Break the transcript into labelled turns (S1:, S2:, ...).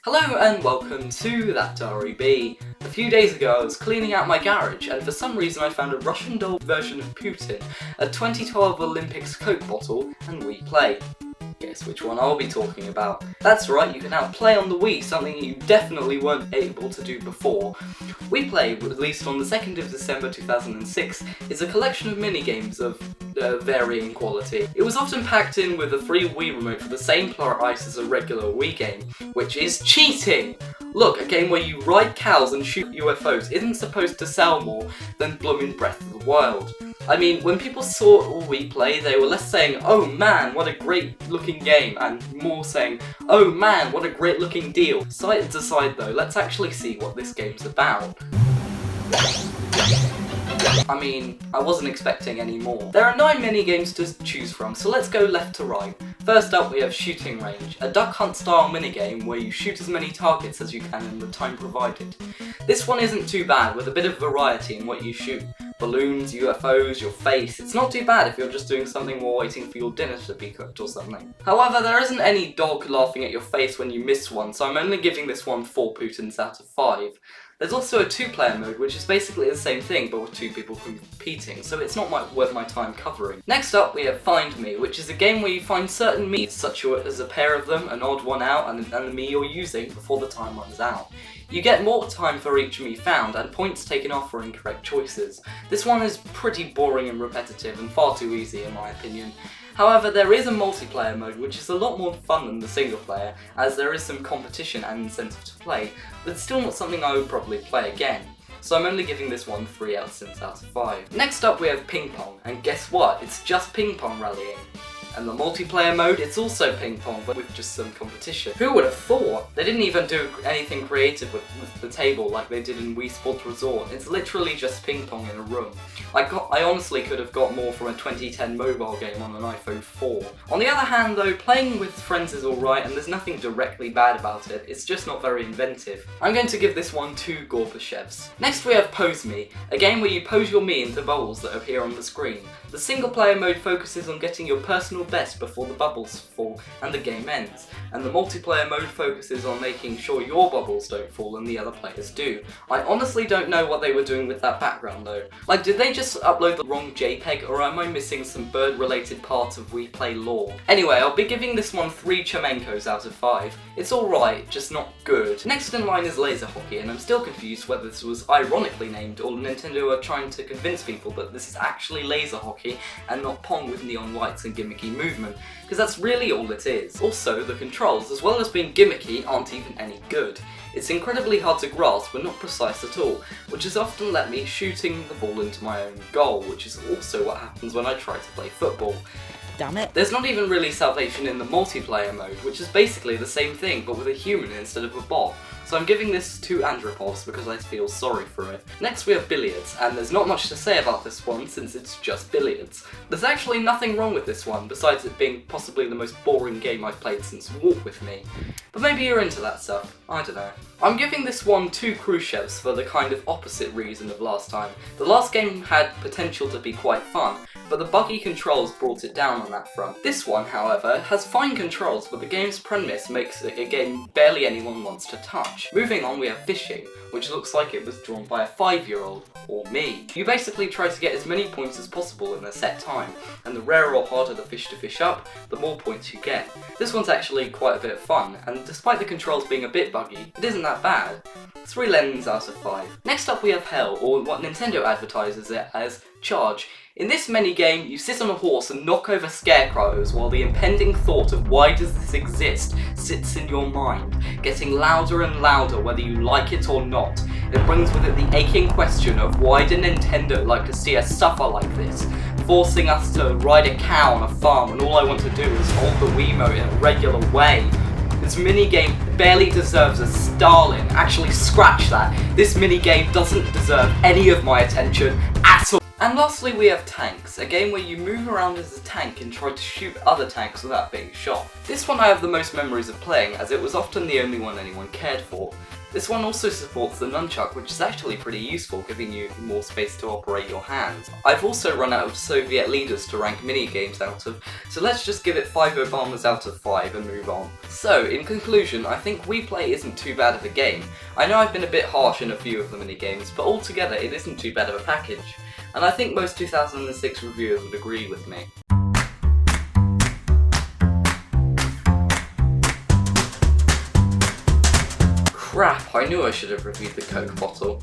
S1: Hello and welcome to That Dhari B. A few days ago I was cleaning out my garage and for some reason I found a Russian doll version of Putin, a 2012 Olympics Coke bottle, and we play. Guess which one I'll be talking about. That's right, you can now play on the Wii, something you definitely weren't able to do before. We Play, released on the 2nd of December 2006, is a collection of minigames of varying quality. It was often packed in with a free Wii remote for the same price as a regular Wii game, which is cheating! Look, a game where you ride cows and shoot UFOs isn't supposed to sell more than bloomin' Breath of the Wild. I mean, when people saw We Play, they were less saying, "Oh man, what a great looking game," and more saying, "Oh man, what a great looking deal." Side to side though, let's actually see what this game's about. I mean, I wasn't expecting any more. There are 9 minigames to choose from, so let's go left to right. First up we have Shooting Range, a duck hunt style minigame where you shoot as many targets as you can in the time provided. This one isn't too bad, with a bit of variety in what you shoot. Balloons, UFOs, your face. It's not too bad if you're just doing something while waiting for your dinner to be cooked or something. However, there isn't any dog laughing at your face when you miss one, so I'm only giving this one 4 Putins out of 5. There's also a 2-player mode, which is basically the same thing but with 2 people competing, so it's not worth my time covering. Next up we have Find Me, which is a game where you find certain me's, such as a pair of them, an odd one out, and the me you're using before the time runs out. You get more time for each me found, and points taken off for incorrect choices. This one is pretty boring and repetitive, and far too easy in my opinion. However, there is a multiplayer mode which is a lot more fun than the single player, as there is some competition and incentive to play, but still not something I would probably play again. So I'm only giving this one 3 out of 5. Next up we have Ping Pong, and guess what? It's just ping pong rallying. And the multiplayer mode, it's also ping pong, but with just some competition. Who would have thought? They didn't even do anything creative with the table like they did in Wii Sports Resort. It's literally just ping pong in a room. I honestly could have got more from a 2010 mobile game on an iPhone 4. On the other hand though, playing with friends is alright and there's nothing directly bad about it, it's just not very inventive. I'm going to give this one 2 Gorbachevs. Next we have Pose Me, a game where you pose your me into bubbles that appear on the screen. The single player mode focuses on getting your personal best before the bubbles fall and the game ends, and the multiplayer mode focuses on making sure your bubbles don't fall and the other players do. I honestly don't know what they were doing with that background though. Like, did they just upload the wrong JPEG, or am I missing some bird related parts of We Play lore? Anyway, I'll be giving this one 3 Chamenkos out of 5. It's alright, just not good. Next in line is Laser Hockey, and I'm still confused whether this was ironically named or Nintendo are trying to convince people that this is actually laser hockey and not Pong with neon lights and gimmicky movement, because that's really all it is. Also, the controls, as well as being gimmicky, aren't even any good. It's incredibly hard to grasp but not precise at all, which has often left me shooting the ball into my own goal, which is also what happens when I try to play football. Damn it. There's not even really salvation in the multiplayer mode, which is basically the same thing but with a human instead of a bot. So I'm giving this 2 Andropovs because I feel sorry for it. Next we have Billiards, and there's not much to say about this one since it's just billiards. There's actually nothing wrong with this one, besides it being possibly the most boring game I've played since Walk With Me. But maybe you're into that stuff, I don't know. I'm giving this one 2 Khrushchevs for the kind of opposite reason of last time. The last game had potential to be quite fun, but the buggy controls brought it down on that front. This one, however, has fine controls, but the game's premise makes it a game barely anyone wants to touch. Moving on we have Fishing, which looks like it was drawn by a 5-year-old, or me. You basically try to get as many points as possible in a set time, and the rarer or harder the fish to fish up, the more points you get. This one's actually quite a bit of fun, and despite the controls being a bit buggy, it isn't that bad. 3 Lemons out of 5. Next up we have Hell, or what Nintendo advertises it as, Charge. In this minigame, you sit on a horse and knock over scarecrows while the impending thought of why does this exist sits in your mind, getting louder and louder whether you like it or not. It brings with it the aching question of why did Nintendo like to see us suffer like this, forcing us to ride a cow on a farm when all I want to do is hold the Wiimote in a regular way. This minigame barely deserves a Stalin. Actually, scratch that. This minigame doesn't deserve any of my attention at all. And lastly we have Tanks, a game where you move around as a tank and try to shoot other tanks without being shot. This one I have the most memories of playing, as it was often the only one anyone cared for. This one also supports the nunchuck, which is actually pretty useful, giving you more space to operate your hands. I've also run out of Soviet leaders to rank minigames out of, so let's just give it 5 Obamas out of 5 and move on. So, in conclusion, I think We Play isn't too bad of a game. I know I've been a bit harsh in a few of the minigames, but altogether it isn't too bad of a package. And I think most 2006 reviewers would agree with me. Crap, I knew I should have reviewed the Coke bottle.